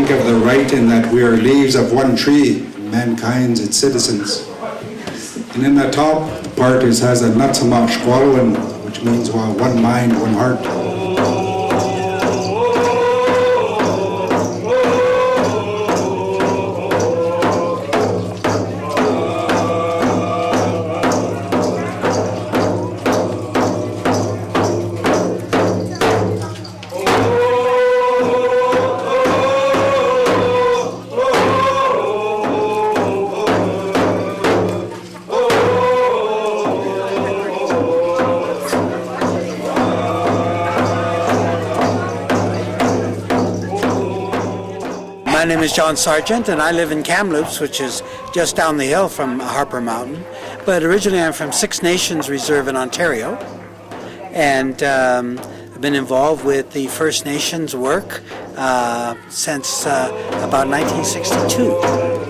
think of the right in that we are leaves of one tree, mankind's its citizens. And in the top part it has a natsamak shkwalwin, which means one mind, one heart. My name is John Sargent, and I live in Kamloops, which is just down the hill from Harper Mountain. But originally I'm from Six Nations Reserve in Ontario, and I've been involved with the First Nations work since about 1962.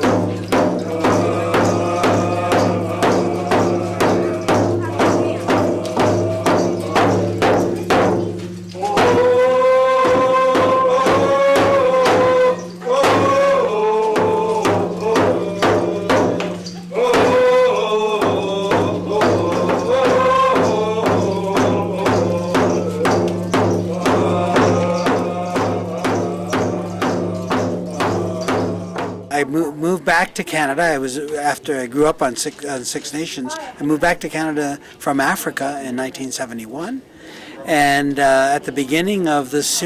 I moved back to Canada. After I grew up on Six Nations. I moved back to Canada from Africa in 1971, and at the beginning of this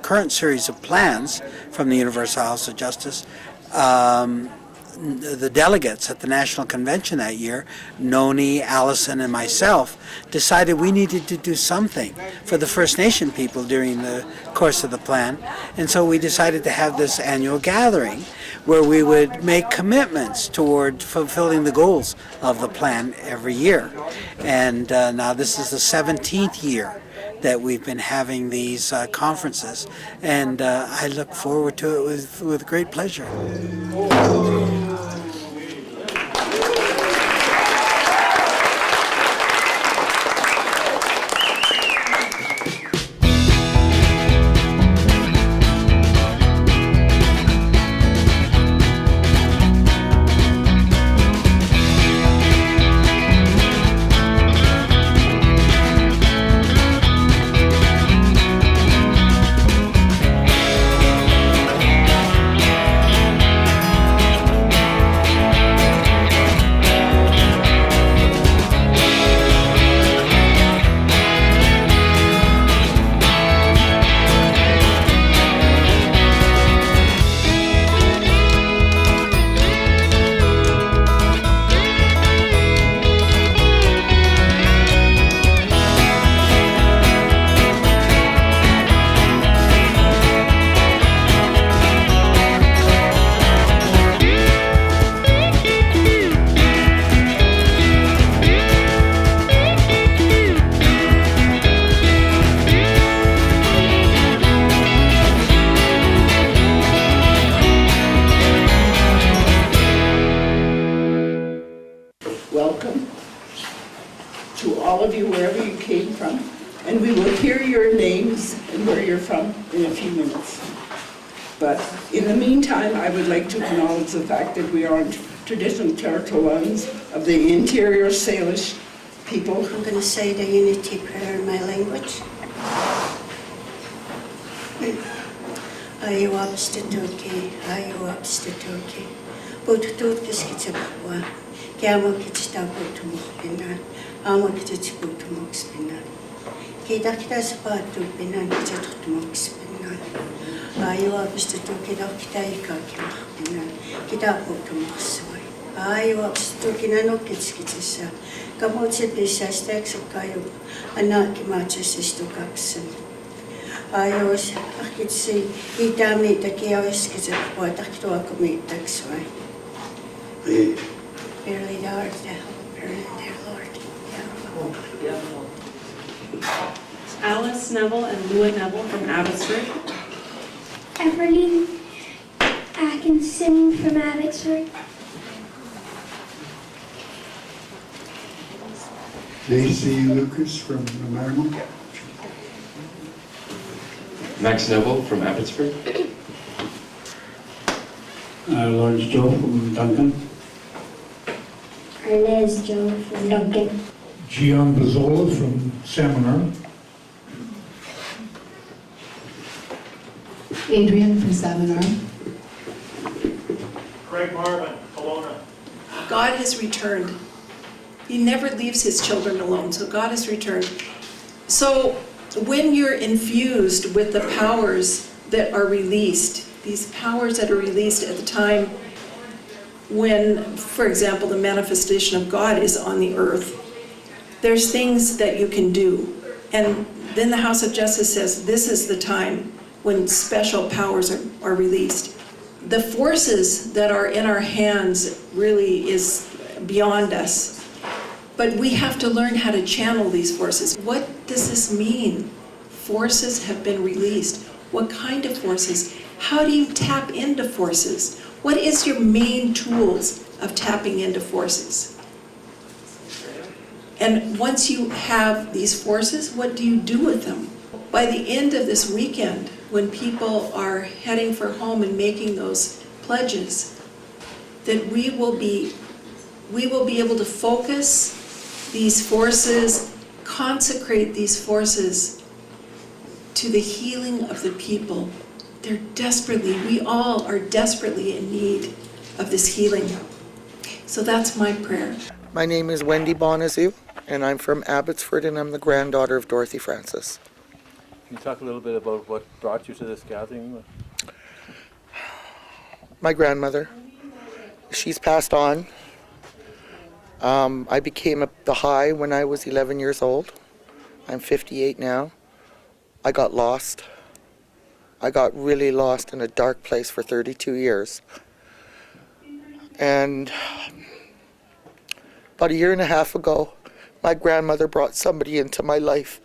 current series of plans from the Universal House of Justice, the delegates at the National Convention that year, Noni, Allison, and myself, decided we needed to do something for the First Nation people during the course of the plan. And so we decided to have this annual gathering where we would make commitments toward fulfilling the goals of the plan every year. And now this is the 17th year that we've been having these conferences, and I look forward to it with great pleasure. Welcome to all of you, wherever you came from, and we will hear your names and where you're from in a few minutes. But in the meantime, I would like to acknowledge the fact that we are on traditional territorial lands of the interior Salish people. I'm going to say the unity prayer in my language. Ayu abstitoki, ayu abstitoki. Butut kiskitsapwa. Kiamo kitstabutumukpinan. Amo kitsabutumukspinan. Kita sapatu pinan kitsabutumukspinan. Ayu abstitoki dokitaikakimpinan. Kitabutumuksoy. Ayu abstitoki nanokitskitsasa. Kamotse pisas teksukayu. Anakimatsasistukapsan. Ayos, akitsi itami takiawis kitsabuwa takituakumi taksway. Verily thou art the helper there, Lord. Alice Neville and Lua Neville from Abbotsford. Everly Atkinson from Abbotsford. Lacey Lucas from Marmont. Max Neville from Abbotsford. Lawrence Joe from Duncan. Arnez Joe from Duncan. Gian Bazzola from Seminar. Adrian from Seminar. Craig Marvin, Kelowna. God has returned. He never leaves his children alone, so God has returned. So when you're infused with the powers that are released, these powers that are released at the time when, for example, the manifestation of God is on the earth, there's things that you can do. And then the House of Justice says this is the time when special powers are released. The forces that are in our hands really is beyond us. But we have to learn how to channel these forces. What does this mean? Forces have been released. What kind of forces? How do you tap into forces? What is your main tools of tapping into forces? And once you have these forces, what do you do with them? By the end of this weekend, when people are heading for home and making those pledges, that we will be able to focus these forces, consecrate these forces to the healing of the people. We all are desperately in need of this healing. So that's my prayer. My name is Wendy Bonazou, and I'm from Abbotsford, and I'm the granddaughter of Dorothy Francis. Can you talk a little bit about what brought you to this gathering? My grandmother, she's passed on. I became a Baha'i when I was 11 years old. I'm 58 now. I got lost. I got really lost in a dark place for 32 years. And about a year and a half ago, my grandmother brought somebody into my life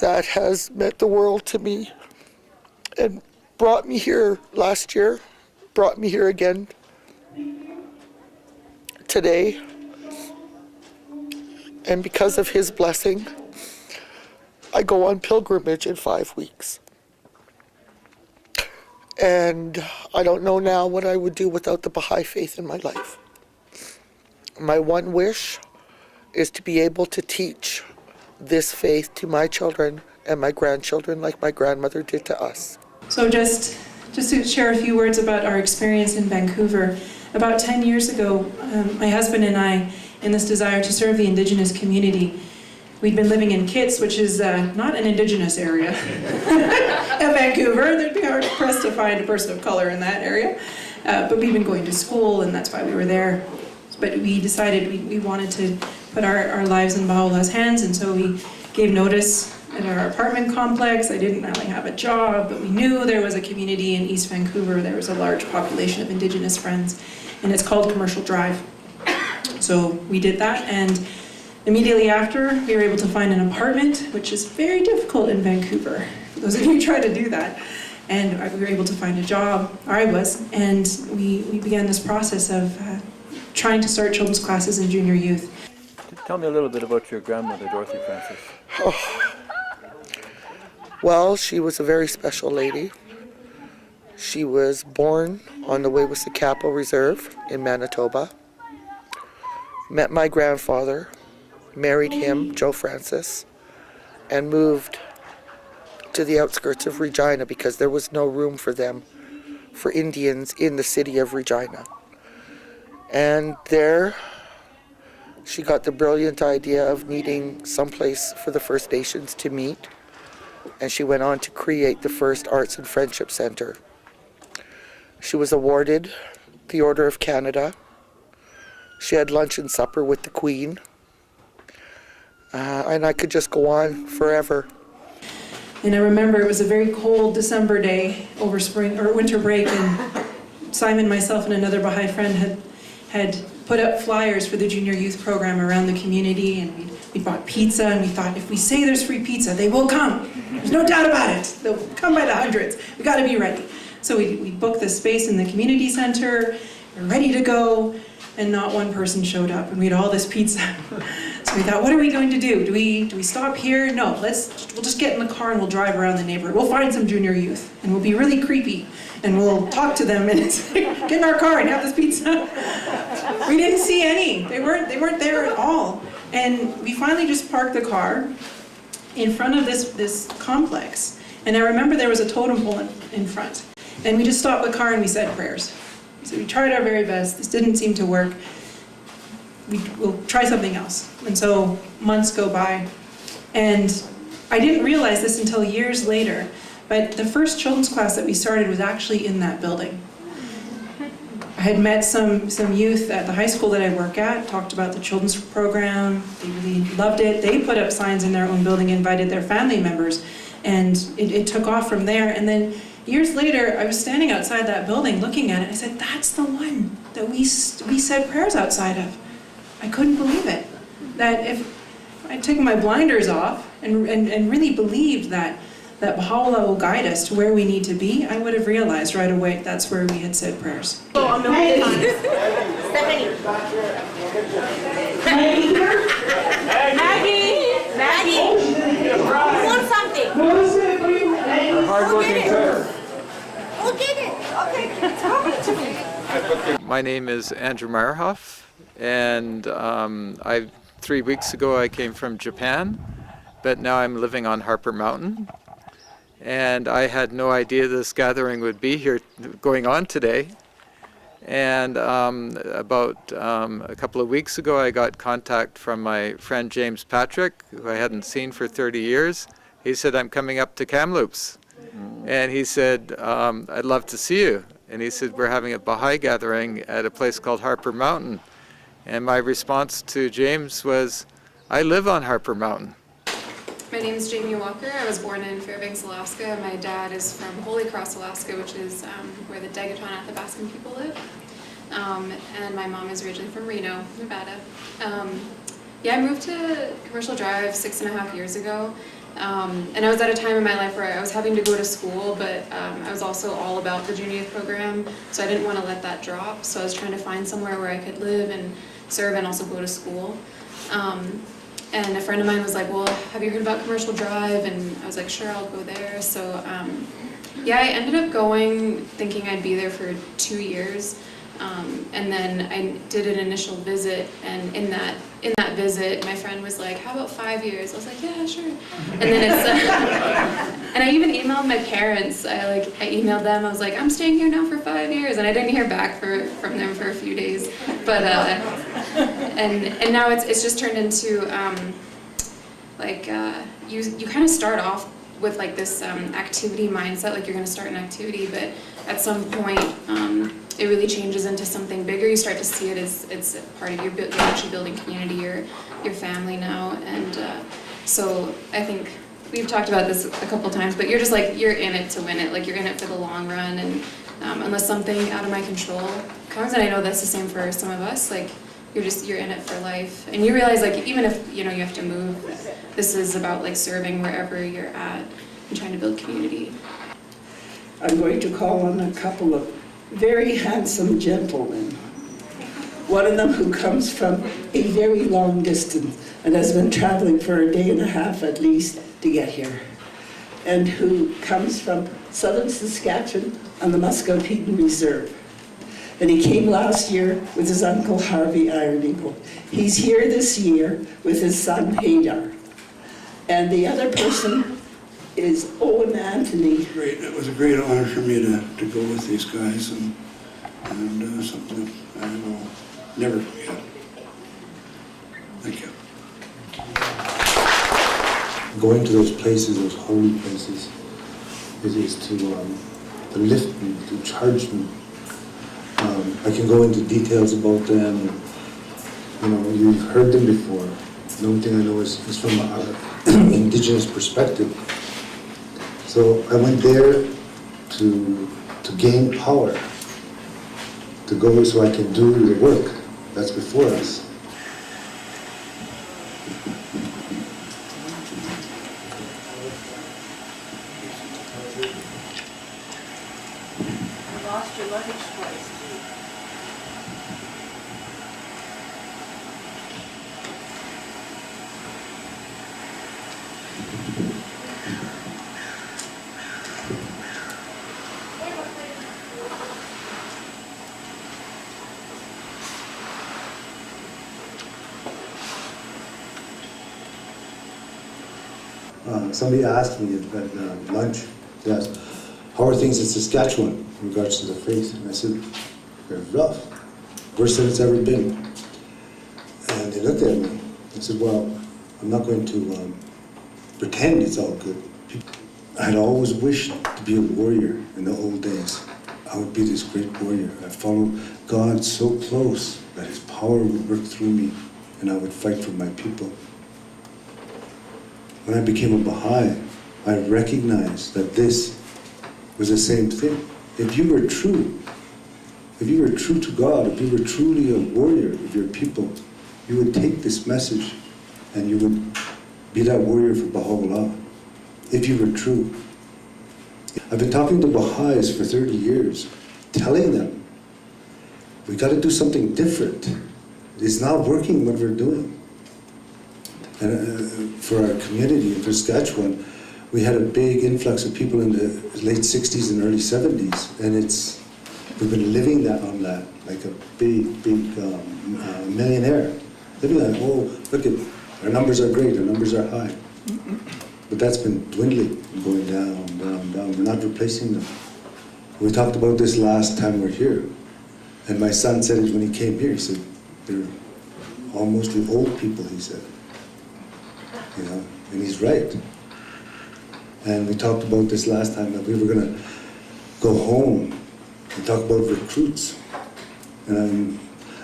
that has meant the world to me and brought me here last year, brought me here again today. And because of his blessing, I go on pilgrimage in 5 weeks. And I don't know now what I would do without the Baha'i faith in my life. My one wish is to be able to teach this faith to my children and my grandchildren like my grandmother did to us. So just to share a few words about our experience in Vancouver. About 10 years ago, my husband and I, in this desire to serve the Indigenous community, we'd been living in Kitts, which is not an Indigenous area of Vancouver. They'd be hard pressed to find a person of color in that area. But we'd been going to school, and that's why we were there. But we decided we wanted to put our lives in Baha'u'llah's hands, and so we gave notice at our apartment complex. I didn't really have a job, but we knew there was a community in East Vancouver. There was a large population of Indigenous friends, and it's called Commercial Drive. So we did that, and immediately after, we were able to find an apartment, which is very difficult in Vancouver, for those of you who try to do that. And we were able to find a job, or I was, and we began this process of trying to start children's classes in junior youth. Tell me a little bit about your grandmother, Dorothy Francis. Oh. Well, she was a very special lady. She was born on the Wew'suwet'en Reserve in Manitoba. Met my grandfather, married him, Joe Francis, and moved to the outskirts of Regina because there was no room for them, for Indians in the city of Regina. And there, she got the brilliant idea of needing someplace for the First Nations to meet, and she went on to create the first Arts and Friendship Center. She was awarded the Order of Canada. She had lunch and supper with the Queen. And I could just go on forever. And I remember it was a very cold December day over spring or winter break, and Simon, myself, and another Baha'i friend had put up flyers for the junior youth program around the community, and we bought pizza, and we thought, if we say there's free pizza, they will come. There's no doubt about it. They'll come by the hundreds. We got to be ready. So we booked this space in the community center. We're ready to go, and not one person showed up, and we had all this pizza. So we thought, what are we going to do? Do we stop here? No, we'll just get in the car and we'll drive around the neighborhood. We'll find some junior youth, and we'll be really creepy, and we'll talk to them, and it's like, get in our car and have this pizza. We didn't see any. They weren't there at all. And we finally just parked the car in front of this complex. And I remember there was a totem pole in front. And we just stopped the car and we said prayers. So we tried our very best. This didn't seem to work. We'll try something else. And so months go by. And I didn't realize this until years later, but the first children's class that we started was actually in that building. I had met some youth at the high school that I work at, talked about the children's program. They really loved it. They put up signs in their own building, invited their family members, and it took off from there. And then years later, I was standing outside that building looking at it. I said, that's the one that we said prayers outside of. I couldn't believe it. That if I'd taken my blinders off and really believed that Baha'u'llah will guide us to where we need to be, I would have realized right away that's where we had said prayers. Stephanie. Maggie. You want something? Hard-working girl. Go get it. Okay, tell me to me. My name is Andrew Meyerhoff, and 3 weeks ago I came from Japan, but now I'm living on Harper Mountain. And I had no idea this gathering would be here going on today. And about a couple of weeks ago, I got contact from my friend James Patrick, who I hadn't seen for 30 years. He said, I'm coming up to Kamloops. And he said, I'd love to see you. And he said, we're having a Baha'i gathering at a place called Harper Mountain. And my response to James was, I live on Harper Mountain. My name is Jamie Walker. I was born in Fairbanks, Alaska. My dad is from Holy Cross, Alaska, which is where the Daguetan Athabascan people live. And my mom is originally from Reno, Nevada. Yeah, I moved to Commercial Drive 6.5 years ago. And I was at a time in my life where I was having to go to school, but I was also all about the Junior Youth Program, so I didn't want to let that drop. So I was trying to find somewhere where I could live and serve and also go to school. And a friend of mine was like, well, have you heard about Commercial Drive? And I was like, sure, I'll go there. So yeah, I ended up going thinking I'd be there for 2 years. And then I did an initial visit, and in that visit, my friend was like, how about 5 years? I was like, yeah, sure. And then it's, and I even emailed my parents. I emailed them. I was like, I'm staying here now for 5 years, and I didn't hear back from them for a few days. But and now it's just turned into you kind of start off with like this activity mindset, like you're going to start an activity, but at some point it really changes into something bigger. You start to see it as it's part of you're actually building community, your family now, and so I think we've talked about this a couple times, but you're just like, you're in it to win it, like you're in it for the long run, and unless something out of my control comes, and I know that's the same for some of us, like you're in it for life, and you realize like even if you have to move, this is about like serving wherever you're at and trying to build community. I'm going to call on a couple of very handsome gentlemen. One of them who comes from a very long distance and has been traveling for a day and a half at least to get here, and who comes from southern Saskatchewan on the Muscogee Reserve. And he came last year with his uncle Harvey Iron Eagle. He's here this year with his son Haydar. And the other person is Owen Anthony. It was a great honor for me to go with these guys, and something that I will never forget. Thank you. Going to those places, those holy places, it is to lift me, to charge me. I can go into details about them. You've heard them before. The only thing I know is from an indigenous perspective. So I went there to gain power, to go so I can do the work that's before us. You lost your luggage twice, too. Somebody asked me at lunch, they asked, how are things in Saskatchewan in regards to the faith? And I said, they're rough, worse than it's ever been. And they looked at me. I said, well, I'm not going to pretend it's all good. I'd always wished to be a warrior in the old days. I would be this great warrior. I followed God so close that His power would work through me and I would fight for my people. When I became a Baha'i, I recognized that this was the same thing. If you were true to God, if you were truly a warrior of your people, you would take this message and you would be that warrior for Baha'u'llah, if you were true. I've been talking to Baha'is for 30 years, telling them, we got to do something different. It's not working what we're doing. And for our community in Saskatchewan, we had a big influx of people in the late 60s and early 70s, and we've been living on that, like a big millionaire. Living on, oh, look at, our numbers are great, our numbers are high. But that's been dwindling and going down, down, down. We're not replacing them. We talked about this last time we're here. And my son said it when he came here. He said, they're almost with old people, he said. You know, and he's right. And we talked about this last time, that we were going to go home and talk about recruits. And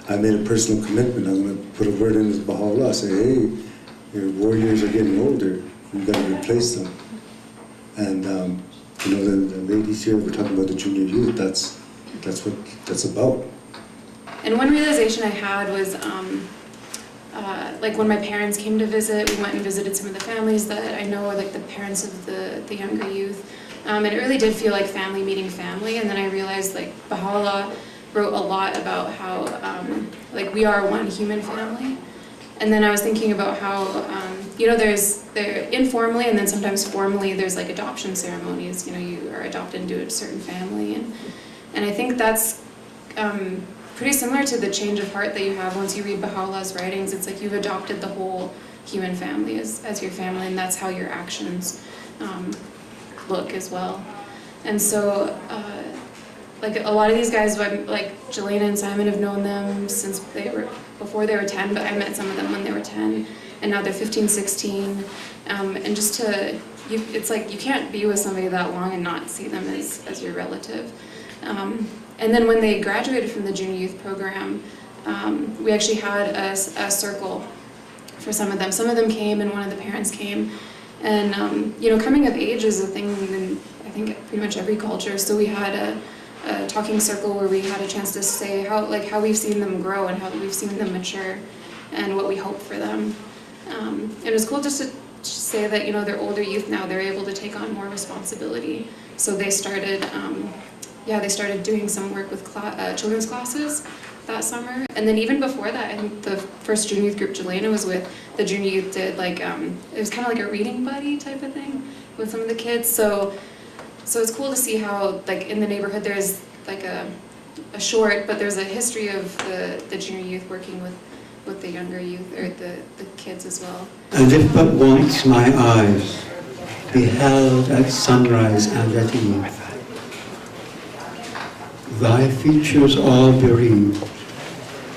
I made a personal commitment. I'm going to put a word in as Baha'u'llah, say, hey, your warriors are getting older. We've got to replace them. And you know, the ladies here were talking about the junior youth. That's what that's about. And one realization I had was, like when my parents came to visit, we went and visited some of the families that I know are like the parents of the younger youth. And it really did feel like family meeting family. And then I realized like Baha'u'llah wrote a lot about how like we are one human family. And then I was thinking about how, you know, there informally and then sometimes formally there's like adoption ceremonies. You know, you are adopted into a certain family. And I think that's pretty similar to the change of heart that you have once you read Baha'u'llah's writings. It's like you've adopted the whole human family as your family, and that's how your actions look as well. And so, like a lot of these guys, like Jelena and Simon, have known them since before they were 10, but I met some of them when they were 10, and now they're 15, 16, and just it's like you can't be with somebody that long and not see them as your relative. And then when they graduated from the junior youth program, we actually had a circle for some of them. Some of them came and one of the parents came. And you know, coming of age is a thing in, I think, pretty much every culture. So we had a talking circle where we had a chance to say how we've seen them grow and how we've seen them mature and what we hope for them. It was cool just to say that, you know, they're older youth now, they're able to take on more responsibility. So they started doing some work with children's classes that summer. And then even before that, I think the first junior youth group Jelena was with, the junior youth did like, it was kind of like a reading buddy type of thing with some of the kids. So it's cool to see how, like, in the neighborhood there's like a short, but there's a history of the junior youth working with the younger youth, or the kids as well. And if but once my eyes beheld at sunrise and at eve thy features all bereaved,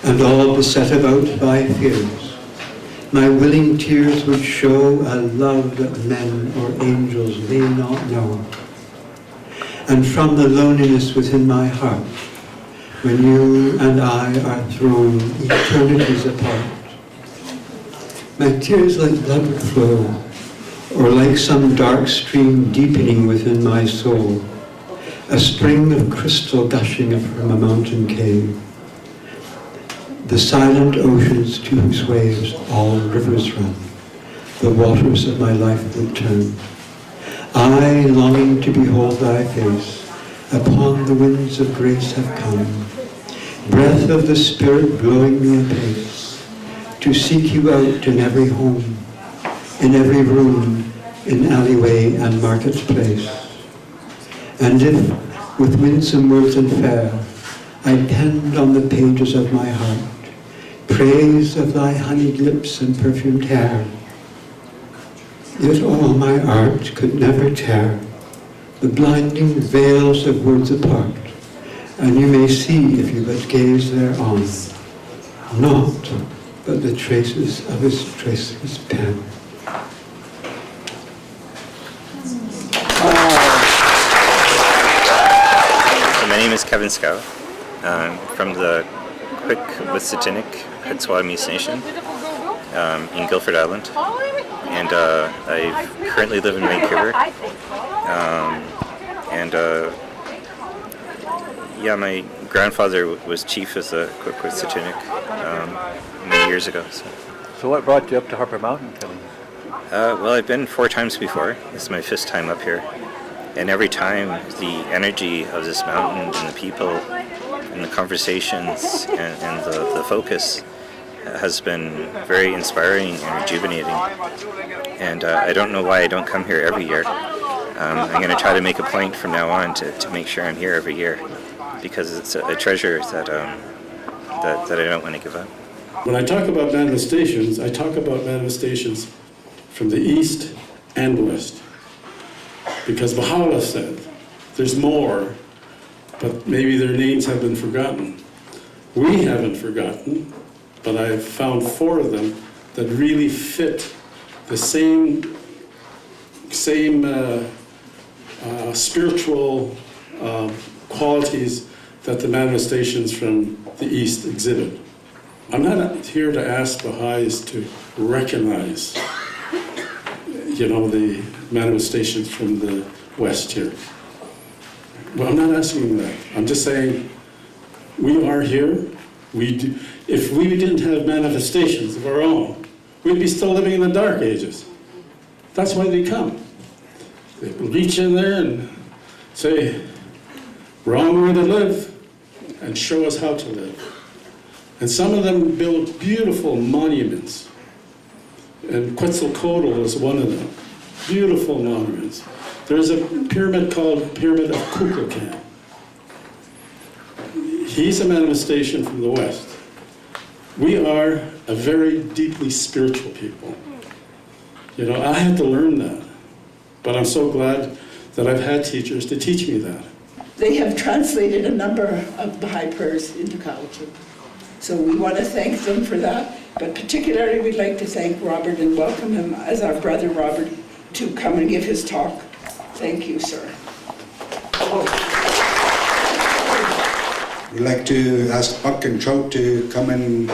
and all beset about by fears, my willing tears would show a love that men or angels may not know. And from the loneliness within my heart, when you and I are thrown eternities apart, my tears like blood would flow, or like some dark stream deepening within my soul, a spring of crystal gushing from a mountain cave, the silent oceans to whose waves all rivers run, the waters of my life would turn. I, longing to behold thy face, upon the winds of grace have come, breath of the Spirit blowing me apace, to seek you out in every home, in every room, in alleyway and marketplace. And if, with winsome words and fair, I penned on the pages of my heart praise of thy honeyed lips and perfumed hair, Yet all my art could never tear the blinding veils of words apart, and you may see if you but gaze thereon, naught but the traces of his traceless pen. My name is Kevin Scow. I'm from the Quick-Wissatinik Hatswamis Nation in Guilford Island, and I currently live in Vancouver. Yeah, my grandfather was chief as a Quick-Wissatinik many years ago. So what brought you up to Harper Mountain, Kevin? Well, I've been 4 times before. This is my 5th time up here. And every time, the energy of this mountain and the people and the conversations and the focus has been very inspiring and rejuvenating. And I don't know why I don't come here every year. I'm going to try to make a point from now on to make sure I'm here every year, because it's a treasure that I don't want to give up. When I talk about manifestations, I talk about manifestations from the East and West. Because Baha'u'llah said, there's more, but maybe their names have been forgotten. We haven't forgotten, but I've found 4 of them that really fit the same spiritual qualities that the manifestations from the East exhibit. I'm not here to ask Baha'is to recognize, the manifestations from the West here. Well, I'm not asking that. I'm just saying we are here. If we didn't have manifestations of our own, we'd be still living in the Dark Ages. That's why they come. They reach in there and say, wrong way to live, and show us how to live. And some of them build beautiful monuments. And Quetzalcoatl is one of them. Beautiful monuments. There's a pyramid called Pyramid of Kukulkan. He's a manifestation from the West. We are a very deeply spiritual people. I had to learn that. But I'm so glad that I've had teachers to teach me that. They have translated a number of Baha'i prayers into Kalichin. So we want to thank them for that, but particularly we'd like to thank Robert and welcome him as our brother Robert to come and give his talk. Thank you, sir. We'd like to ask Buck and Trout to come and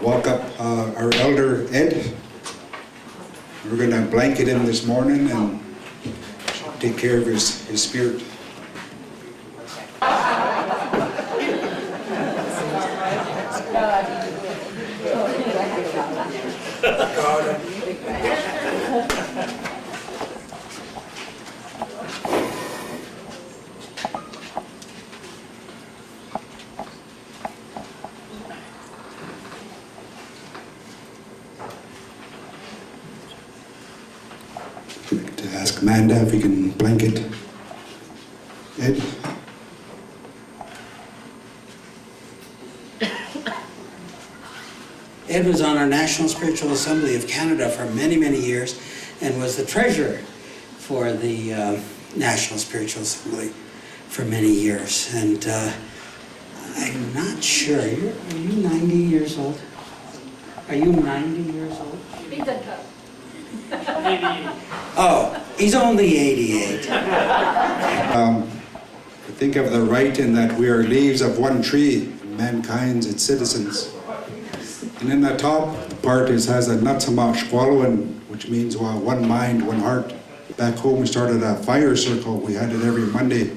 walk up our elder Ed. We're going to blanket him this morning and take care of his spirit. To ask Amanda if we can blanket Ed. Ed was on our National Spiritual Assembly of Canada for many, many years and was the treasurer for the National Spiritual Assembly for many years. And I'm not sure, are you 90 years old? Are you 90 years old? Oh, he's only 88. Think of the right in that we are leaves of one tree, mankind's its citizens. And in the top part has a Natsamashkwalwan, which means one mind, one heart. Back home we started a fire circle. We had it every Monday,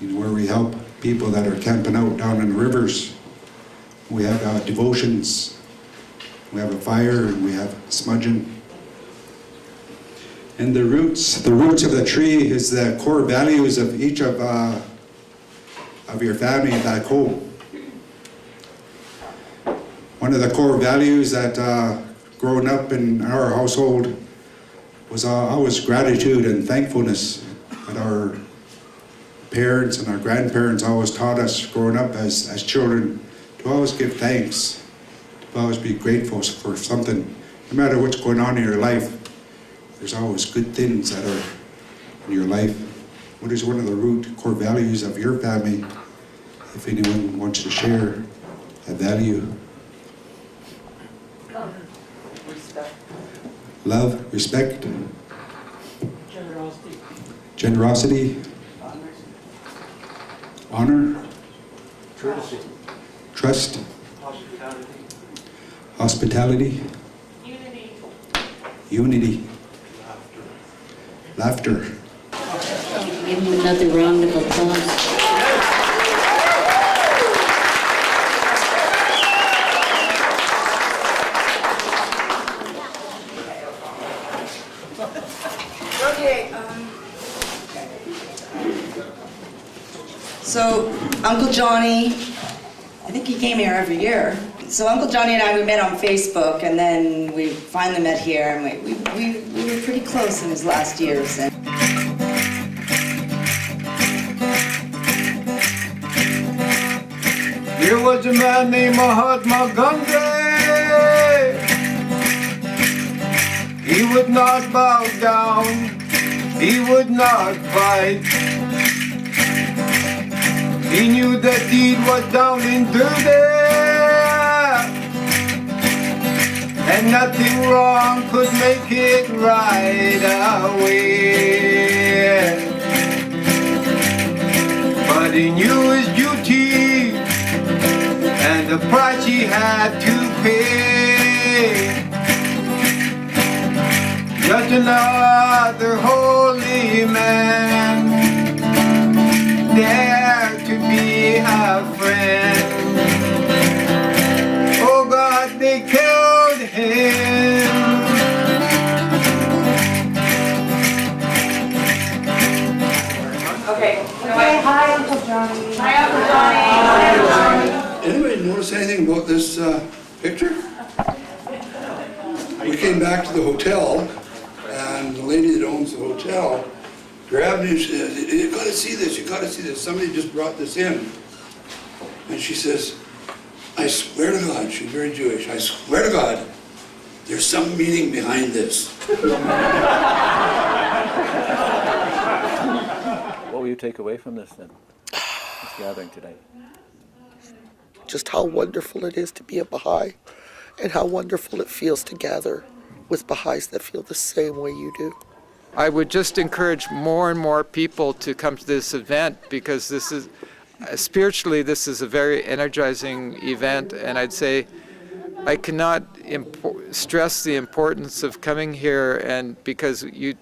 where we help people that are camping out down in the rivers. We have devotions. We have a fire and we have smudging. And the roots of the tree is the core values of each of your family back home. One of the core values that growing up in our household was always gratitude and thankfulness. That our parents and our grandparents always taught us growing up as children to always give thanks, to always be grateful for something, no matter what's going on in your life. there's always good things that are in your life. What is one of the root core values of your family? If anyone wants to share a value. Love, respect, generosity, honor, Courtesy. trust, hospitality, unity, laughter. Give him another round of applause. So Uncle Johnny, I think he came here every year. So Uncle Johnny and I, we met on Facebook, and then we finally met here, and we were pretty close in his last years. And there was a man named Mahatma Gandhi. He would not bow down. He would not fight. He knew that deed was down and dirty, and nothing wrong could make it right away. But he knew his duty and the price he had to pay. Just another holy man, there to be a friend. Oh God, they killed him. okay, hi Uncle Johnny. Hi Uncle Johnny. Anybody notice anything about this picture? We came back to the hotel, and the lady that owns the hotel grabbed me and said, "You got to see this, you got to see this. Somebody just brought this in." And she says, "I swear to God," she's very Jewish, "I swear to God, there's some meaning behind this." What will you take away from this then? This gathering today? Just how wonderful it is to be a Baha'i, and how wonderful it feels to gather with Baha'is that feel the same way you do. I would just encourage more and more people to come to this event, because this is, spiritually, this is a very energizing event, and I'd say I cannot stress the importance of coming here, and because you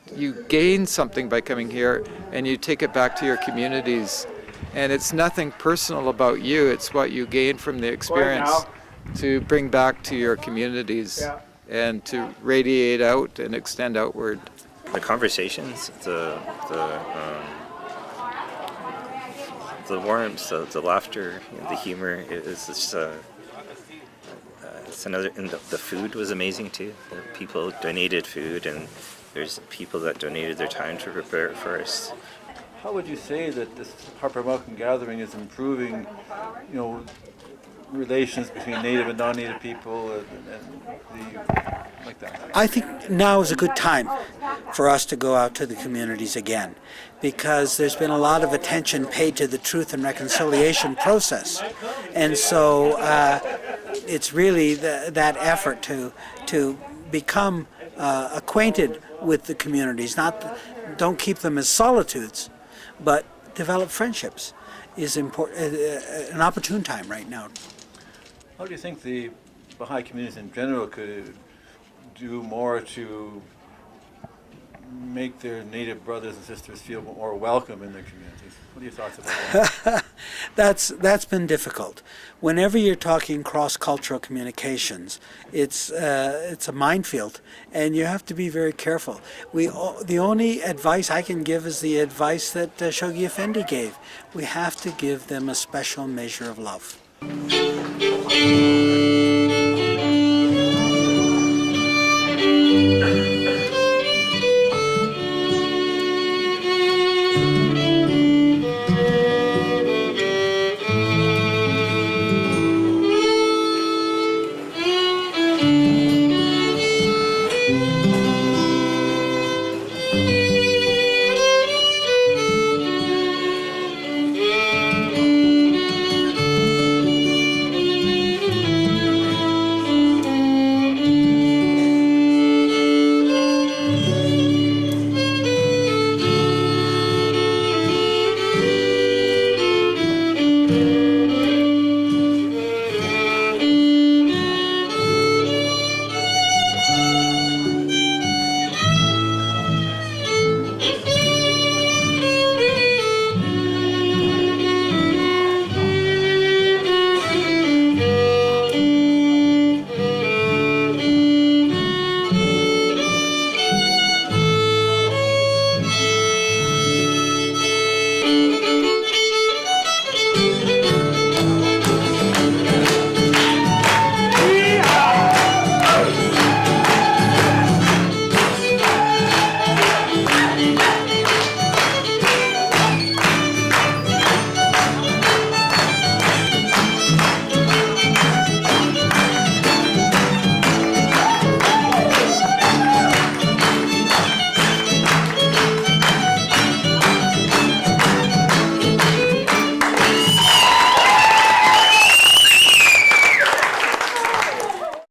gain something by coming here and you take it back to your communities, and it's nothing personal about you, it's what you gain from the experience to bring back to your communities and to radiate out and extend outward. The conversations, the warmth, the laughter, the humor, it's just it's another. And the food was amazing too. The people donated food, and there's people that donated their time to prepare it for us. How would you say that this Harper Mountain Gathering is improving, relations between Native and non-Native people, like that? I think now is a good time for us to go out to the communities again, because there's been a lot of attention paid to the truth and reconciliation process, and so it's really that effort to become acquainted with the communities. Don't keep them as solitudes, but develop friendships is important. An opportune time right now. How do you think the Baha'i communities in general could do more to make their Native brothers and sisters feel more welcome in their communities? What are your thoughts about that? That's been difficult. Whenever you're talking cross-cultural communications, it's a minefield, and you have to be very careful. The only advice I can give is the advice that Shoghi Effendi gave. We have to give them a special measure of love.